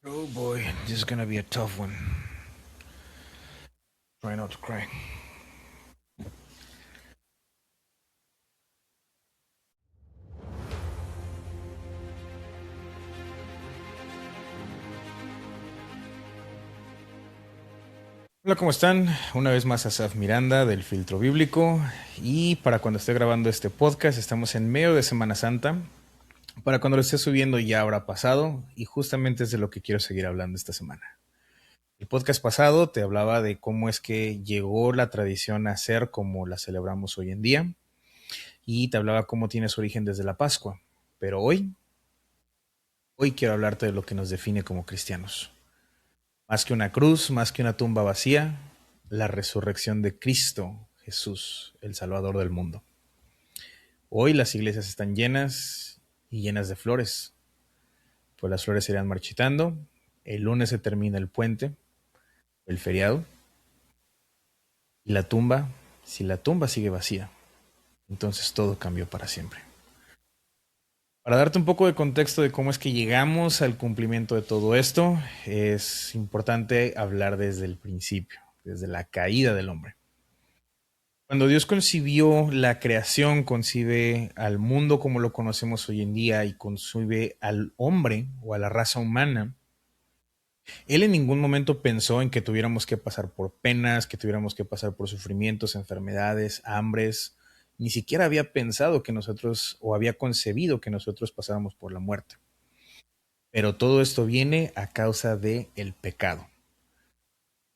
Oh boy, this is gonna be a tough one. Try not to cry. Hola, ¿cómo están? Una vez más Asaf Miranda del Filtro Bíblico. Y para cuando esté grabando este podcast, estamos en medio de Semana Santa. Para cuando lo esté subiendo ya habrá pasado. Y justamente es de lo que quiero seguir hablando esta semana. El podcast pasado te hablaba de cómo es que llegó la tradición a ser como la celebramos hoy en día. Y te hablaba cómo tiene su origen desde la Pascua. Pero hoy quiero hablarte de lo que nos define como cristianos. Más que una cruz, más que una tumba vacía, la resurrección de Cristo Jesús, el Salvador del mundo. Hoy las iglesias están llenas y llenas de flores, pues las flores se irán marchitando. El lunes se termina el puente, el feriado, y la tumba, si la tumba sigue vacía, entonces todo cambió para siempre. Para darte un poco de contexto de cómo es que llegamos al cumplimiento de todo esto, es importante hablar desde el principio, desde la caída del hombre. Cuando Dios concibió la creación, concibe al mundo como lo conocemos hoy en día y concibe al hombre o a la raza humana, Él en ningún momento pensó en que tuviéramos que pasar por penas, que tuviéramos que pasar por sufrimientos, enfermedades, hambres. Ni siquiera había pensado que nosotros o había concebido que nosotros pasáramos por la muerte. Pero todo esto viene a causa del pecado.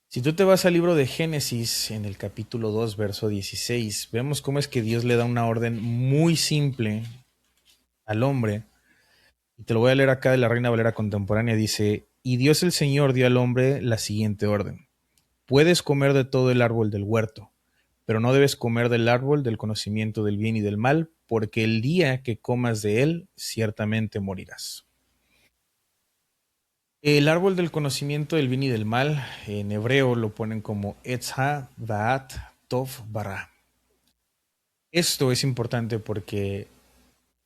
Si tú te vas al libro de Génesis, en el capítulo 2, verso 16, vemos cómo es que Dios le da una orden muy simple al hombre. Y te lo voy a leer acá de la Reina Valera contemporánea. Dice, y Dios el Señor dio al hombre la siguiente orden. Puedes comer de todo el árbol del huerto, pero no debes comer del árbol del conocimiento del bien y del mal, porque el día que comas de él, ciertamente morirás. El árbol del conocimiento del bien y del mal, en hebreo lo ponen como Etz Da'at Tov Bara. Esto es importante porque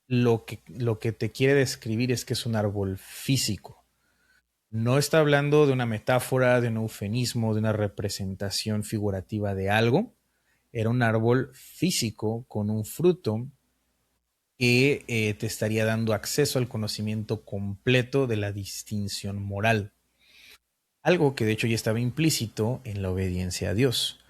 lo que te quiere describir es que es un árbol físico. No está hablando de una metáfora, de un eufemismo, de una representación figurativa de algo. Era un árbol físico con un fruto que te estaría dando acceso al conocimiento completo de la distinción moral. Algo que de hecho ya estaba implícito en la obediencia a Dios,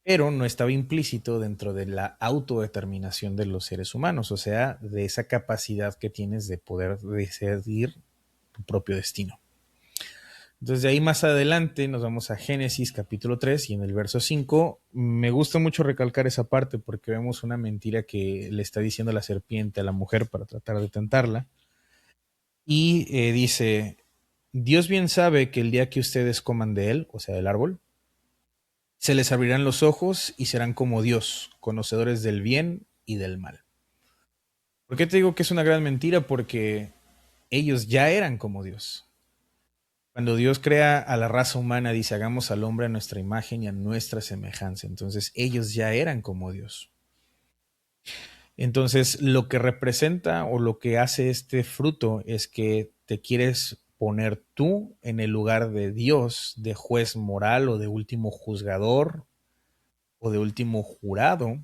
pero no estaba implícito dentro de la autodeterminación de los seres humanos, o sea, de esa capacidad que tienes de poder decidir tu propio destino. Entonces de ahí más adelante nos vamos a Génesis capítulo 3 y en el verso 5 me gusta mucho recalcar esa parte porque vemos una mentira que le está diciendo la serpiente a la mujer para tratar de tentarla y dice, Dios bien sabe que el día que ustedes coman de él, o sea del árbol, se les abrirán los ojos y serán como Dios, conocedores del bien y del mal. ¿Por qué te digo que es una gran mentira? Porque ellos ya eran como Dios. Cuando Dios crea a la raza humana, dice, hagamos al hombre a nuestra imagen y a nuestra semejanza. Entonces ellos ya eran como Dios. Entonces lo que representa o lo que hace este fruto es que te quieres poner tú en el lugar de Dios, de juez moral o de último juzgador o de último jurado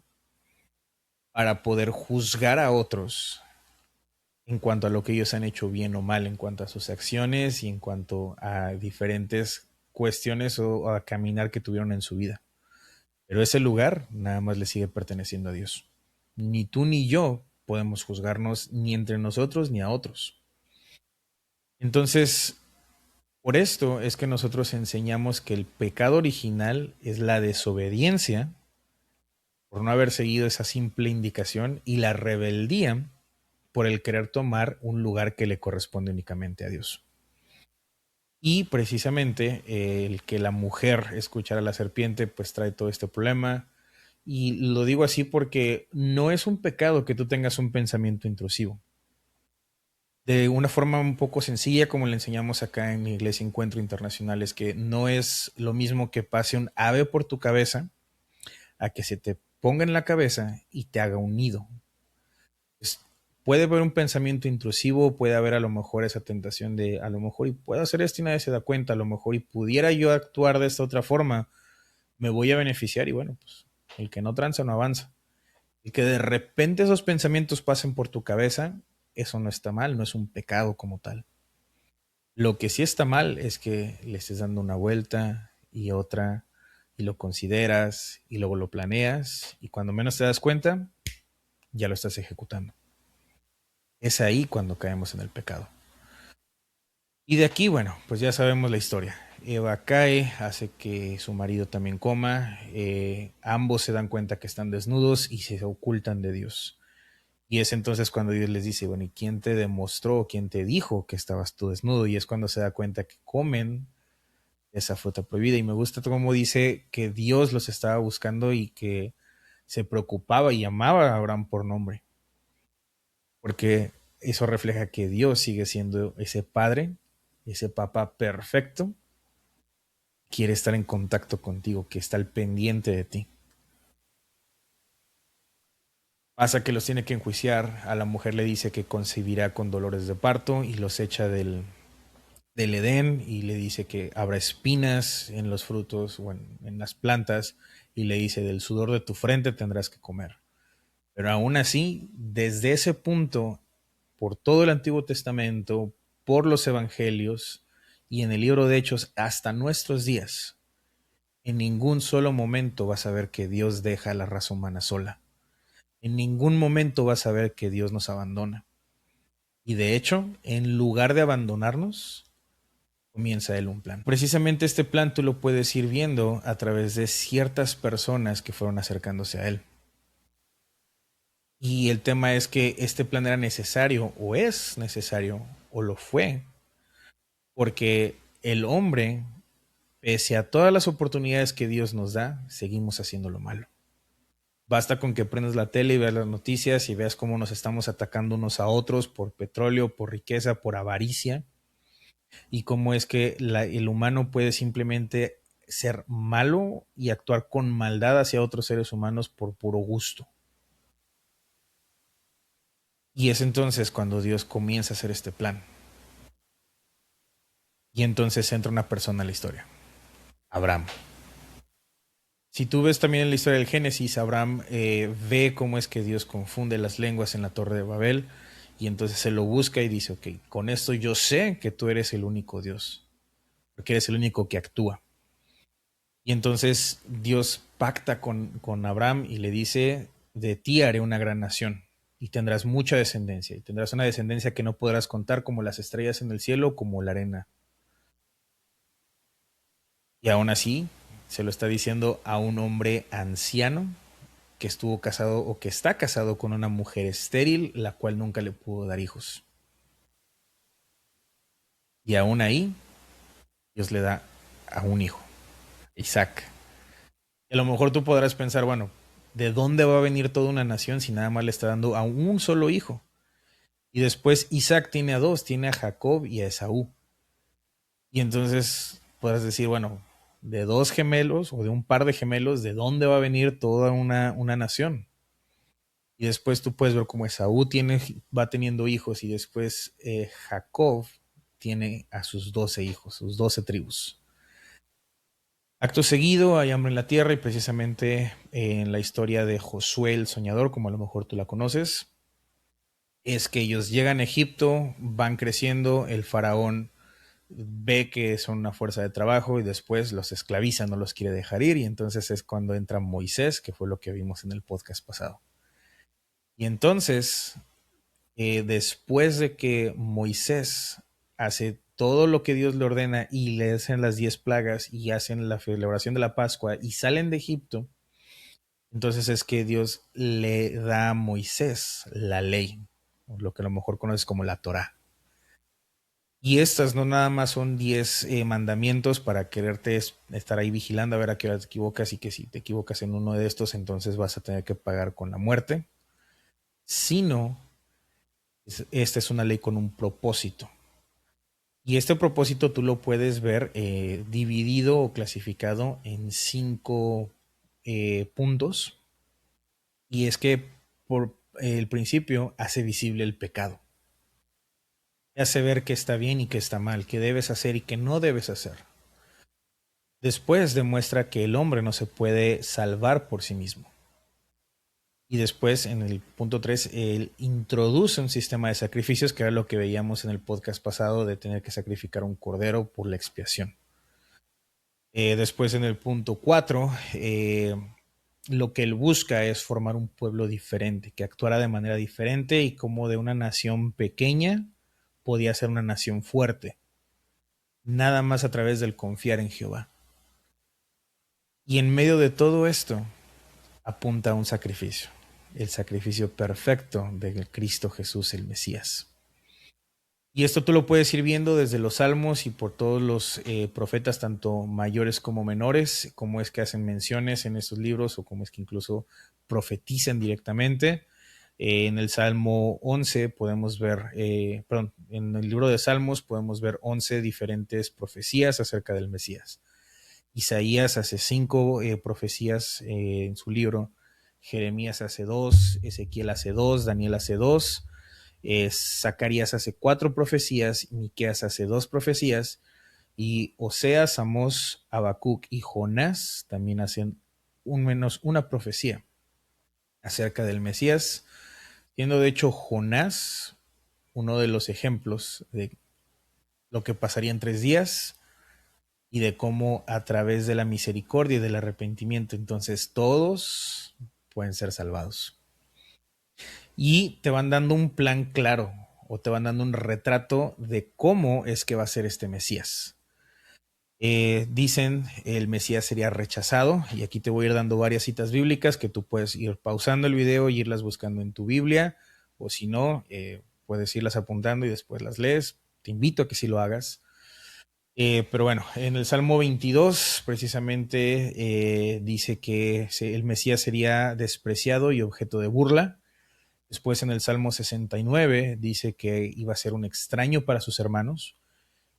para poder juzgar a otros en cuanto a lo que ellos han hecho bien o mal, en cuanto a sus acciones y en cuanto a diferentes cuestiones o a caminar que tuvieron en su vida. Pero ese lugar nada más le sigue perteneciendo a Dios. Ni tú ni yo podemos juzgarnos ni entre nosotros ni a otros. Entonces, por esto es que nosotros enseñamos que el pecado original es la desobediencia por no haber seguido esa simple indicación y la rebeldía por el querer tomar un lugar que le corresponde únicamente a Dios. Y precisamente el que la mujer escuchara a la serpiente pues trae todo este problema. Y lo digo así porque no es un pecado que tú tengas un pensamiento intrusivo. De una forma un poco sencilla, como le enseñamos acá en mi Iglesia Encuentro Internacional, es que no es lo mismo que pase un ave por tu cabeza a que se te ponga en la cabeza y te haga un nido. puede haber un pensamiento intrusivo, puede haber a lo mejor esa tentación de a lo mejor y puedo hacer esto y nadie se da cuenta, a lo mejor y pudiera yo actuar de esta otra forma, me voy a beneficiar y bueno, pues el que no tranza no avanza. El que de repente esos pensamientos pasen por tu cabeza, eso no está mal, no es un pecado como tal. Lo que sí está mal es que le estés dando una vuelta y otra y lo consideras y luego lo planeas y cuando menos te das cuenta, ya lo estás ejecutando. Es ahí cuando caemos en el pecado. Y de aquí, bueno, pues ya sabemos la historia. Eva cae, hace que su marido también coma, ambos se dan cuenta que están desnudos y se ocultan de Dios. Y es entonces cuando Dios les dice, bueno, ¿y quién te demostró, quién te dijo que estabas tú desnudo? Y es cuando se da cuenta que comen esa fruta prohibida. Y me gusta cómo dice que Dios los estaba buscando y que se preocupaba y llamaba a Abraham por nombre. Porque eso refleja que Dios sigue siendo ese padre, ese papá perfecto, quiere estar en contacto contigo, que está al pendiente de ti. Pasa que los tiene que enjuiciar, a la mujer le dice que concebirá con dolores de parto y los echa del Edén y le dice que habrá espinas en los frutos o en las plantas y le dice del sudor de tu frente tendrás que comer. Pero aún así, desde ese punto, por todo el Antiguo Testamento, por los Evangelios y en el libro de Hechos hasta nuestros días, en ningún solo momento vas a ver que Dios deja a la raza humana sola. En ningún momento vas a ver que Dios nos abandona. Y de hecho, en lugar de abandonarnos, comienza él un plan. Precisamente este plan tú lo puedes ir viendo a través de ciertas personas que fueron acercándose a él. Y el tema es que este plan era necesario, o es necesario, o lo fue, porque el hombre, pese a todas las oportunidades que Dios nos da, seguimos haciendo lo malo. Basta con que prendas la tele y veas las noticias y veas cómo nos estamos atacando unos a otros por petróleo, por riqueza, por avaricia, y cómo es que el humano puede simplemente ser malo y actuar con maldad hacia otros seres humanos por puro gusto. Y es entonces cuando Dios comienza a hacer este plan. Y entonces entra una persona en la historia, Abraham. Si tú ves también en la historia del Génesis, Abraham ve cómo es que Dios confunde las lenguas en la Torre de Babel y entonces se lo busca y dice, ok, con esto yo sé que tú eres el único Dios, porque eres el único que actúa. Y entonces Dios pacta con Abraham y le dice, de ti haré una gran nación y tendrás mucha descendencia y tendrás una descendencia que no podrás contar como las estrellas en el cielo, como la arena. Y aún así se lo está diciendo a un hombre anciano que estuvo casado o que está casado con una mujer estéril, la cual nunca le pudo dar hijos. Y aún ahí, Dios le da a un hijo, Isaac. Y a lo mejor tú podrás pensar, bueno, ¿de dónde va a venir toda una nación si nada más le está dando a un solo hijo? Y después Isaac tiene a dos, tiene a Jacob y a Esaú. Y entonces podrás decir, bueno, de dos gemelos o de un par de gemelos, ¿de dónde va a venir toda una nación? Y después tú puedes ver cómo Esaú va teniendo hijos y después Jacob tiene a sus 12 hijos, sus 12 tribus. Acto seguido hay hambre en la tierra y precisamente en la historia de Josué el Soñador, como a lo mejor tú la conoces, es que ellos llegan a Egipto, van creciendo, el faraón ve que son una fuerza de trabajo y después los esclaviza, no los quiere dejar ir y entonces es cuando entra Moisés, que fue lo que vimos en el podcast pasado. Y entonces después de que Moisés hace todo lo que Dios le ordena y le hacen las 10 plagas y hacen la celebración de la Pascua y salen de Egipto, entonces es que Dios le da a Moisés la ley, lo que a lo mejor conoces como la Torá. Y estas no nada más son 10 mandamientos para quererte estar ahí vigilando a ver a qué hora te equivocas y que si te equivocas en uno de estos entonces vas a tener que pagar con la muerte, sino esta es una ley con un propósito. Y este propósito tú lo puedes ver dividido o clasificado en 5 puntos. Y es que el principio hace visible el pecado. Hace ver qué está bien y qué está mal, qué debes hacer y qué no debes hacer. Después demuestra que el hombre no se puede salvar por sí mismo. Y después, en el punto 3, él introduce un sistema de sacrificios, que era lo que veíamos en el podcast pasado, de tener que sacrificar un cordero por la expiación. Después, en el punto 4, lo que él busca es formar un pueblo diferente, que actuara de manera diferente y como de una nación pequeña podía ser una nación fuerte, nada más a través del confiar en Jehová. Y en medio de todo esto apunta a un sacrificio, el sacrificio perfecto de Cristo Jesús, el Mesías. Y esto tú lo puedes ir viendo desde los salmos y por todos los profetas, tanto mayores como menores, cómo es que hacen menciones en estos libros o cómo es que incluso profetizan directamente. En el Salmo 11 podemos ver, en el libro de Salmos podemos ver 11 diferentes profecías acerca del Mesías. Isaías hace 5 profecías en su libro, Jeremías hace 2, Ezequiel hace 2, Daniel hace 2, Zacarías hace 4 profecías, Miqueas hace 2 profecías, y Oseas, Amós, Habacuc y Jonás también hacen un menos una profecía acerca del Mesías, siendo de hecho Jonás uno de los ejemplos de lo que pasaría en 3 días y de cómo a través de la misericordia y del arrepentimiento entonces todos pueden ser salvados. Y te van dando un plan claro o te van dando un retrato de cómo es que va a ser este Mesías. Dicen el Mesías sería rechazado, y aquí te voy a ir dando varias citas bíblicas que tú puedes ir pausando el video y irlas buscando en tu Biblia, o si no, puedes irlas apuntando y después las lees. Te invito a que sí lo hagas. Pero bueno, en el Salmo 22 precisamente dice que el Mesías sería despreciado y objeto de burla. Después en el Salmo 69 dice que iba a ser un extraño para sus hermanos.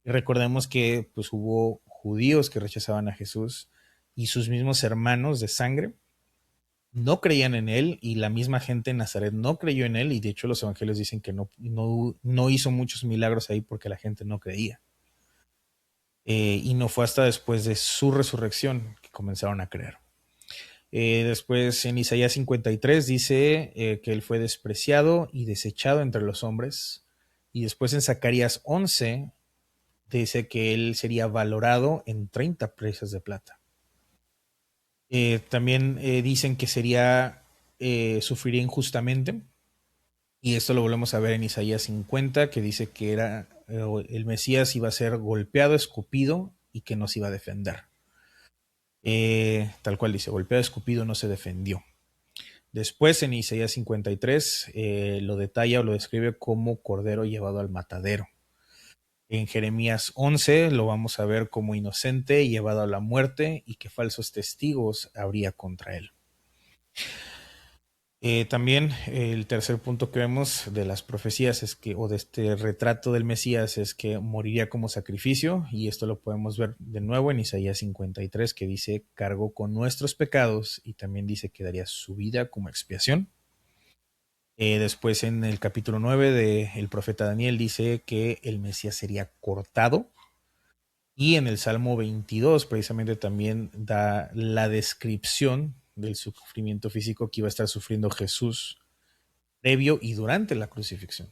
Y recordemos que pues, hubo judíos que rechazaban a Jesús y sus mismos hermanos de sangre no creían en él, y la misma gente en Nazaret no creyó en él, y de hecho los evangelios dicen que no hizo muchos milagros ahí porque la gente no creía. Y no fue hasta después de su resurrección que comenzaron a creer. Después en Isaías 53 dice que él fue despreciado y desechado entre los hombres. Y después en Zacarías 11 dice que él sería valorado en 30 piezas de plata. También dicen que sufriría injustamente. Y esto lo volvemos a ver en Isaías 50, que dice que el Mesías iba a ser golpeado, escupido y que no se iba a defender. Tal cual dice, golpeado, escupido, no se defendió. Después en Isaías 53 lo detalla o lo describe como cordero llevado al matadero. En Jeremías 11 lo vamos a ver como inocente, llevado a la muerte, y que falsos testigos habría contra él. También el tercer punto que vemos de las profecías o de este retrato del Mesías es que moriría como sacrificio, y esto lo podemos ver de nuevo en Isaías 53, que dice cargó con nuestros pecados, y también dice que daría su vida como expiación. Después en el capítulo 9 del profeta Daniel dice que el Mesías sería cortado, y en el Salmo 22 precisamente también da la descripción del sufrimiento físico que iba a estar sufriendo Jesús previo y durante la crucifixión.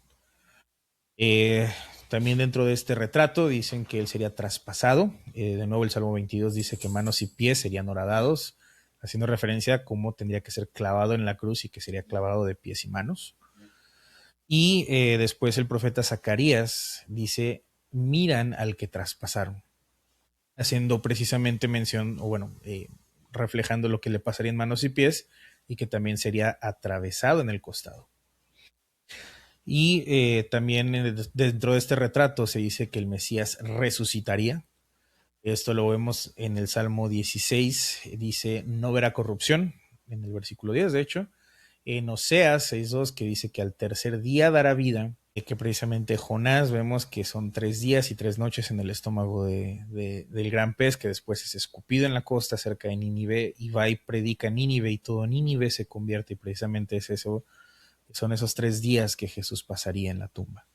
También dentro de este retrato dicen que él sería traspasado. De nuevo el Salmo 22 dice que manos y pies serían horadados, haciendo referencia a cómo tendría que ser clavado en la cruz y que sería clavado de pies y manos. Y después el profeta Zacarías dice, miran al que traspasaron, haciendo precisamente mención, o bueno, reflejando lo que le pasaría en manos y pies, y que también sería atravesado en el costado. Y también dentro de este retrato se dice que el Mesías resucitaría. Esto lo vemos en el Salmo 16, dice, no verá corrupción, en el versículo 10 de hecho. En Oseas 6.2, que dice que al tercer día dará vida, que precisamente Jonás vemos que son 3 días y 3 noches en el estómago del gran pez, que después es escupido en la costa cerca de Nínive, y va y predica en Nínive, y todo Nínive se convierte, y precisamente es eso que son esos 3 días que Jesús pasaría en la tumba.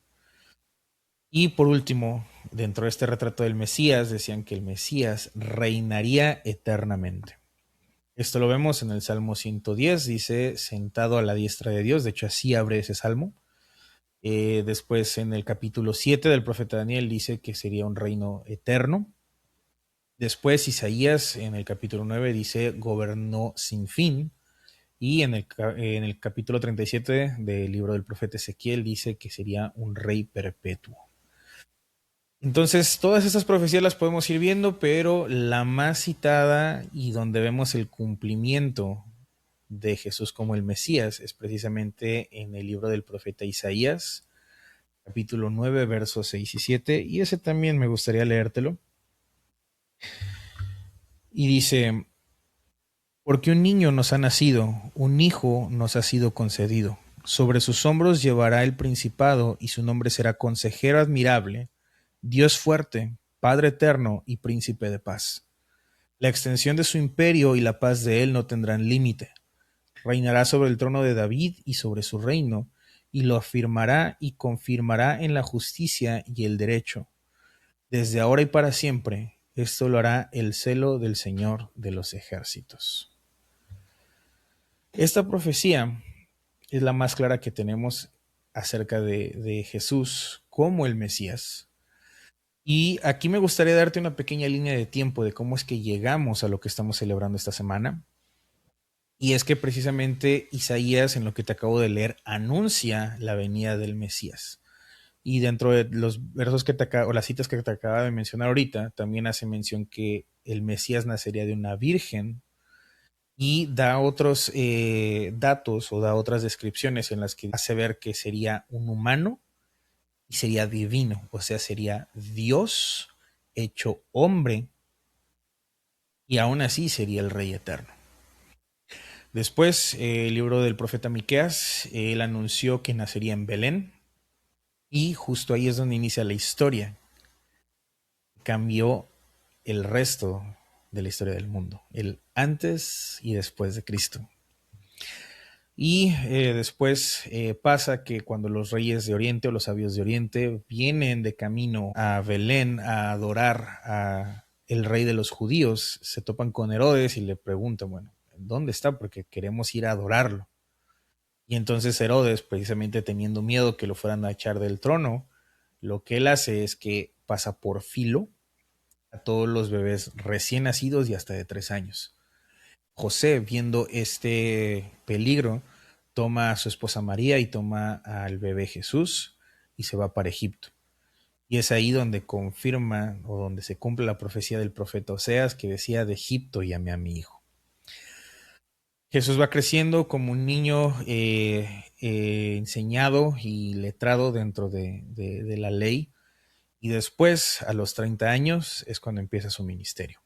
Y por último, dentro de este retrato del Mesías, decían que el Mesías reinaría eternamente. Esto lo vemos en el Salmo 110, dice, sentado a la diestra de Dios, de hecho así abre ese salmo. Después en el capítulo 7 del profeta Daniel dice que sería un reino eterno. Después Isaías en el capítulo 9 dice, gobernó sin fin. Y en el capítulo 37 del libro del profeta Ezequiel dice que sería un rey perpetuo. Entonces, todas estas profecías las podemos ir viendo, pero la más citada y donde vemos el cumplimiento de Jesús como el Mesías es precisamente en el libro del profeta Isaías, capítulo 9, versos 6 y 7, y ese también me gustaría leértelo. Y dice, porque un niño nos ha nacido, un hijo nos ha sido concedido. Sobre sus hombros llevará el principado y su nombre será Consejero Admirable, Dios Fuerte, Padre Eterno y Príncipe de Paz. La extensión de su imperio y la paz de él no tendrán límite. Reinará sobre el trono de David y sobre su reino, y lo afirmará y confirmará en la justicia y el derecho. Desde ahora y para siempre, esto lo hará el celo del Señor de los ejércitos. Esta profecía es la más clara que tenemos acerca de Jesús como el Mesías. Y aquí me gustaría darte una pequeña línea de tiempo de cómo es que llegamos a lo que estamos celebrando esta semana. Y es que precisamente Isaías, en lo que te acabo de leer, anuncia la venida del Mesías. Y dentro de los versos que o las citas que te acaba de mencionar ahorita, también hace mención que el Mesías nacería de una virgen y da otros datos o da otras descripciones en las que hace ver que sería un humano y sería divino, o sea, sería Dios hecho hombre y aún así sería el Rey eterno. Después, el libro del profeta Miqueas, él anunció que nacería en Belén y justo ahí es donde inicia la historia. Cambió el resto de la historia del mundo, el antes y después de Cristo. Y después pasa que cuando los reyes de Oriente o los sabios de Oriente vienen de camino a Belén a adorar a el rey de los judíos, se topan con Herodes y le preguntan, bueno, ¿dónde está? Porque queremos ir a adorarlo. Y entonces Herodes, precisamente teniendo miedo que lo fueran a echar del trono, lo que él hace es que pasa por filo a todos los bebés recién nacidos y hasta de 3 años. José, viendo este peligro, toma a su esposa María y toma al bebé Jesús y se va para Egipto. Y es ahí donde confirma o donde se cumple la profecía del profeta Oseas que decía, de Egipto llamé a mi hijo. Jesús va creciendo como un niño enseñado y letrado dentro de la ley, y después, a los 30 años, es cuando empieza su ministerio.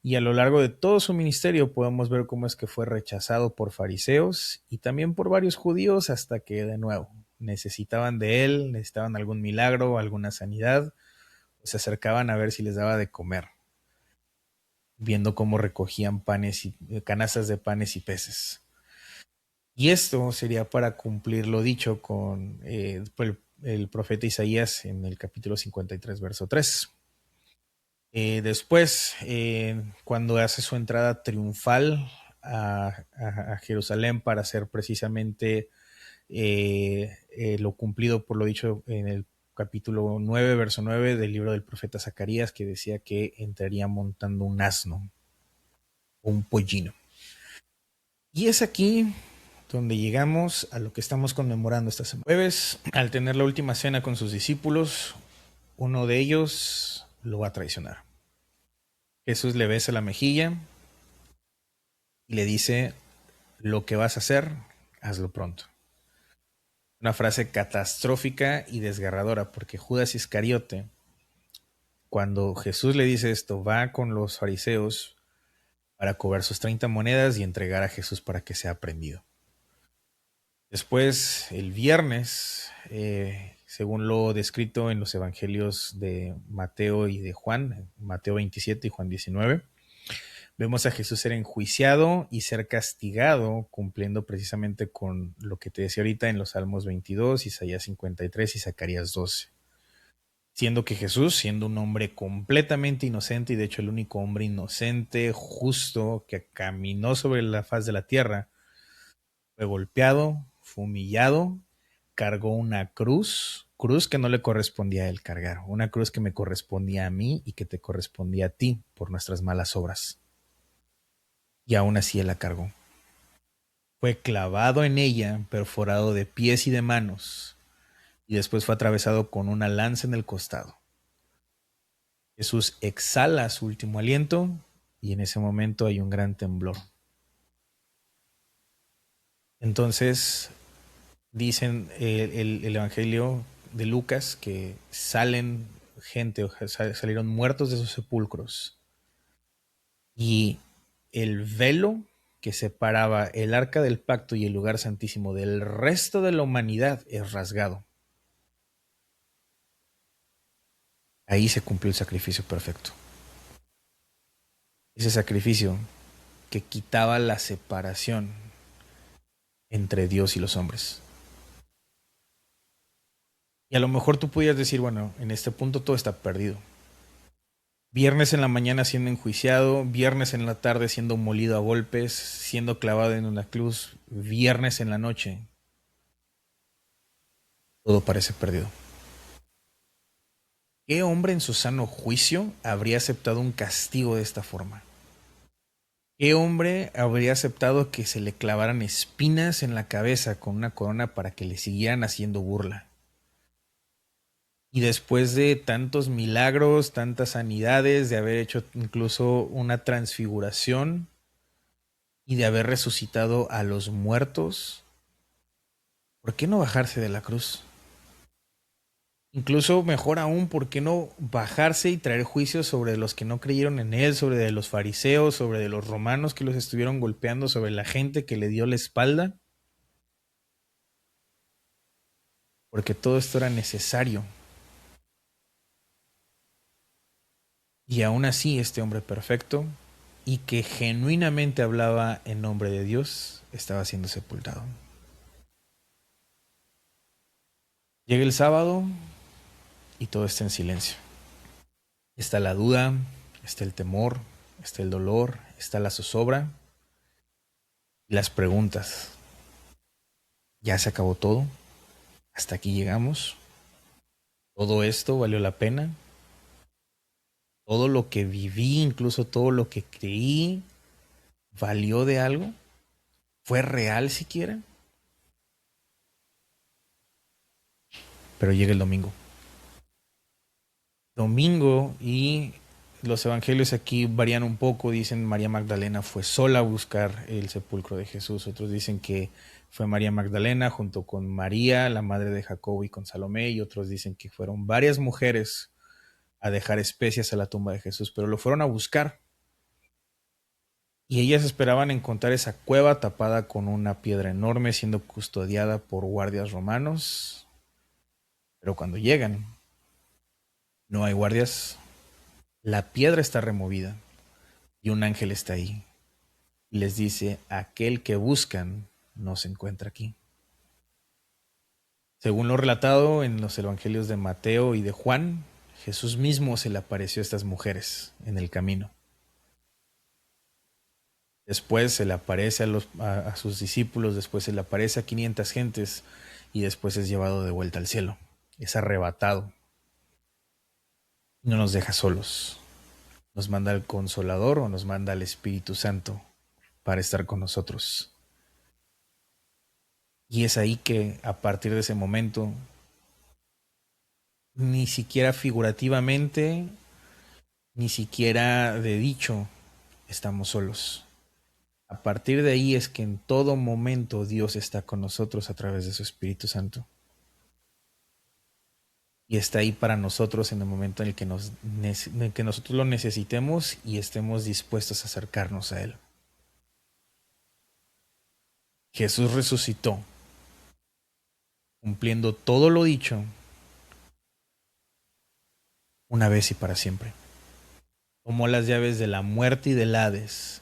Y a lo largo de todo su ministerio podemos ver cómo es que fue rechazado por fariseos y también por varios judíos hasta que de nuevo necesitaban de él, necesitaban algún milagro, alguna sanidad, se acercaban a ver si les daba de comer, viendo cómo recogían canastas de panes y peces. Y esto sería para cumplir lo dicho con el profeta Isaías en el capítulo 53, verso 3. Después, cuando hace su entrada triunfal a Jerusalén para hacer precisamente lo cumplido por lo dicho en el capítulo 9, verso 9 del libro del profeta Zacarías, que decía que entraría montando un asno o un pollino. Y es aquí donde llegamos a lo que estamos conmemorando esta semana. Jueves, al tener la última cena con sus discípulos, uno de ellos lo va a traicionar. Jesús le besa la mejilla y le dice, lo que vas a hacer, hazlo pronto. Una frase catastrófica y desgarradora, porque Judas Iscariote, cuando Jesús le dice esto, va con los fariseos para cobrar sus 30 monedas y entregar a Jesús para que sea prendido. Después, el viernes, según lo descrito en los evangelios de Mateo y de Juan, Mateo 27 y Juan 19, Vemos a Jesús ser enjuiciado y ser castigado, cumpliendo precisamente con lo que te decía ahorita en los Salmos 22, Isaías 53 y Zacarías 12. Siendo que Jesús, siendo un hombre completamente inocente y de hecho el único hombre inocente, justo, que caminó sobre la faz de la tierra, fue golpeado, fue humillado, cargó una cruz que no le correspondía a él cargar, una cruz que me correspondía a mí y que te correspondía a ti por nuestras malas obras. Y aún así él la cargó. Fue clavado en ella, perforado de pies y de manos, y después fue atravesado con una lanza en el costado. Jesús exhala su último aliento y en ese momento hay un gran temblor. Entonces dicen el Evangelio de Lucas que salen gente, salieron muertos de sus sepulcros y el velo que separaba el arca del pacto y el lugar santísimo del resto de la humanidad es rasgado. Ahí se cumplió el sacrificio perfecto. Ese sacrificio que quitaba la separación entre Dios y los hombres. Y a lo mejor tú pudieras decir, bueno, en este punto todo está perdido. Viernes en la mañana siendo enjuiciado, viernes en la tarde siendo molido a golpes, siendo clavado en una cruz, viernes en la noche, todo parece perdido. ¿Qué hombre en su sano juicio habría aceptado un castigo de esta forma? ¿Qué hombre habría aceptado que se le clavaran espinas en la cabeza con una corona para que le siguieran haciendo burla? Y después de tantos milagros, tantas sanidades, de haber hecho incluso una transfiguración y de haber resucitado a los muertos, ¿por qué no bajarse de la cruz? Incluso mejor aún, ¿por qué no bajarse y traer juicios sobre los que no creyeron en él, sobre de los fariseos, sobre de los romanos que los estuvieron golpeando, sobre la gente que le dio la espalda? Porque todo esto era necesario. Y aún así este hombre perfecto y que genuinamente hablaba en nombre de Dios estaba siendo sepultado. Llega el sábado y todo está en silencio. Está la duda, está el temor, está el dolor, está la zozobra y las preguntas. ¿Ya se acabó todo? ¿Hasta aquí llegamos? ¿Todo esto valió la pena? ¿Todo lo que viví, incluso todo lo que creí, valió de algo? ¿Fue real siquiera? Pero llega el domingo. Domingo y los evangelios aquí varían un poco. Dicen María Magdalena fue sola a buscar el sepulcro de Jesús. Otros dicen que fue María Magdalena junto con María, la madre de Jacobo, y con Salomé. Y otros dicen que fueron varias mujeres a dejar especias a la tumba de Jesús, pero lo fueron a buscar. Y ellas esperaban encontrar esa cueva tapada con una piedra enorme, siendo custodiada por guardias romanos. Pero cuando llegan, no hay guardias. La piedra está removida y un ángel está ahí. Y les dice, aquel que buscan no se encuentra aquí. Según lo relatado en los evangelios de Mateo y de Juan, Jesús mismo se le apareció a estas mujeres en el camino. Después se le aparece a sus discípulos, después se le aparece a 500 gentes y después es llevado de vuelta al cielo. Es arrebatado. No nos deja solos. Nos manda al Consolador o nos manda al Espíritu Santo para estar con nosotros. Y es ahí que a partir de ese momento, ni siquiera figurativamente, ni siquiera de dicho, estamos solos. A partir de ahí es que en todo momento Dios está con nosotros a través de su Espíritu Santo. Y está ahí para nosotros en el momento en el que, en el que nosotros lo necesitemos y estemos dispuestos a acercarnos a Él. Jesús resucitó, cumpliendo todo lo dicho una vez y para siempre. Tomó las llaves de la muerte y del Hades.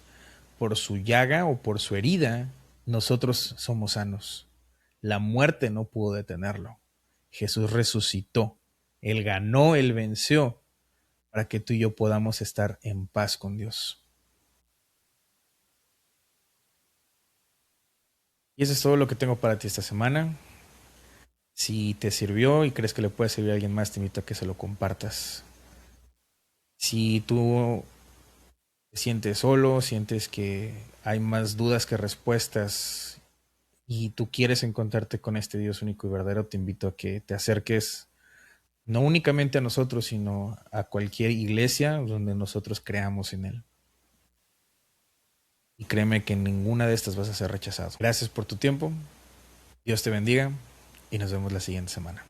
Por su llaga o por su herida, nosotros somos sanos. La muerte no pudo detenerlo. Jesús resucitó. Él ganó, Él venció, para que tú y yo podamos estar en paz con Dios. Y eso es todo lo que tengo para ti esta semana. Si te sirvió y crees que le puede servir a alguien más, te invito a que se lo compartas. Si tú te sientes solo, sientes que hay más dudas que respuestas y tú quieres encontrarte con este Dios único y verdadero, te invito a que te acerques no únicamente a nosotros, sino a cualquier iglesia donde nosotros creamos en Él. Y créeme que en ninguna de estas vas a ser rechazado. Gracias por tu tiempo, Dios te bendiga y nos vemos la siguiente semana.